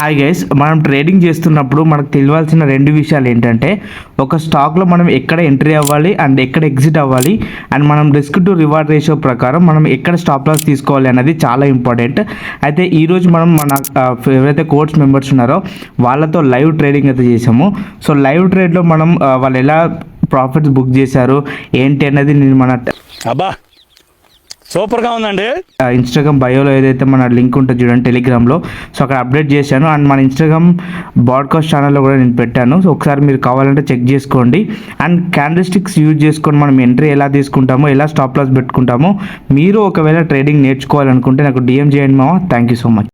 Hi guys, మనం trading చేస్తున్నప్పుడు మనకు తెలియాల్సిన రెండు విషయాలు ఏంటంటే, ఒక స్టాక్లో మనం ఎక్కడ ఎంట్రీ అవ్వాలి అండ్ ఎక్కడ ఎగ్జిట్ అవ్వాలి, అండ్ మనం రిస్క్ టు రివార్డ్ రేషియో ప్రకారం మనం ఎక్కడ స్టాప్ లాస్ తీసుకోవాలి అనేది చాలా ఇంపార్టెంట్. అయితే ఈరోజు మనం మన ఎవరైతే కోర్స్ మెంబర్స్ ఉన్నారో వాళ్ళతో లైవ్ ట్రేడింగ్ అయితే చేసాము. సో లైవ్ ట్రేడ్లో మనం వాళ్ళు ఎలా ప్రాఫిట్స్ బుక్ చేశారు ఏంటి అనేది నేను మన సూపర్గా ఉందండి. ఇన్స్టాగ్రామ్ బయోలో ఏదైతే మన లింక్ ఉంటుంది చూడండి టెలిగ్రామ్లో, సో అక్కడ అప్డేట్ చేశాను. అండ్ మన ఇన్స్టాగ్రామ్ బ్రాడ్కాస్ట్ ఛానల్లో కూడా నేను పెట్టాను. సో ఒకసారి మీరు కావాలంటే చెక్ చేసుకోండి. అండ్ క్యాండిల్ స్టిక్స్ యూజ్ చేసుకొని మనం ఎంట్రీ ఎలా తీసుకుంటామో, ఎలా స్టాప్ లాస్ పెట్టుకుంటామో, మీరు ఒకవేళ ట్రేడింగ్ నేర్చుకోవాలనుకుంటే నాకు డిఎం చేయండి మామ. Thank you so much.